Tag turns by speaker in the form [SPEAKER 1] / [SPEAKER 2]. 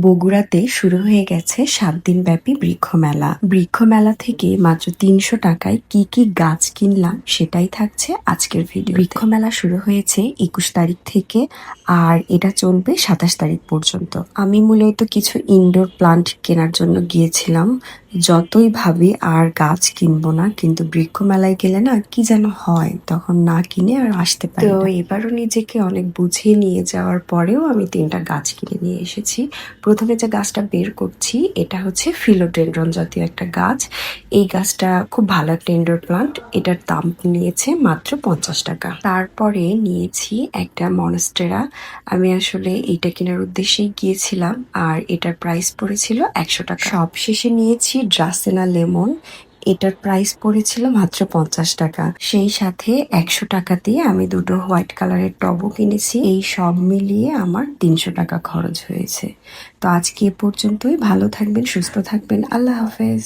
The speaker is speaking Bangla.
[SPEAKER 1] বগুড়াতে শুরু হয়ে গেছে 7 দিন ব্যাপী বৃক্ষ মেলা। বৃক্ষ মেলা থেকে মাত্র 300 টাকায় কি কি গাছ কিনলাম সেটাই থাকছে আজকের ভিডিও। বৃক্ষ মেলা শুরু হয়েছে 21 তারিখ থেকে আর এটা চলবে 27 তারিখ পর্যন্ত। আমি মূলত কিছু ইনডোর প্লান্ট কেনার জন্য গিয়েছিলাম। যতই ভাবি আর গাছ কিনবো না, কিন্তু বৃক্ষ মেলায় গেলে না কি যেন হয়, তখন না কিনে আর আসতে পারি না। তো এবারও নিজেকে অনেক বুঝিয়ে নিয়ে যাওয়ার পরেও আমি 3টা গাছ কিনে নিয়ে এসেছি। প্রথমে যে গাছটা বের করছি এটা হচ্ছে ফিলোডেনড্রন জাতীয় একটা গাছ। এই গাছটা খুব ভালো একটা ইনডোর প্লান্ট। এটার দাম নিয়েছে মাত্র 50 টাকা। তারপরে নিয়েছি একটা মনস্টেরা। আমি আসলে এইটা কেনার উদ্দেশ্যেই গিয়েছিলাম আর এটার প্রাইস পড়েছিল 100 টাকা। সবশেষে নিয়েছি ড্রাসেনা লেমন। এটার প্রাইস পড়েছিল মাত্র 50 টাকা। সেই সাথে 100 টাকা দিয়ে আমি দুটো হোয়াইট কালারের টবও কিনেছি। এই সব মিলিয়ে আমার 300 টাকা খরচ হয়েছে। তো আজকে এ পর্যন্তই। ভালো থাকবেন, সুস্থ থাকবেন। আল্লাহ হাফেজ।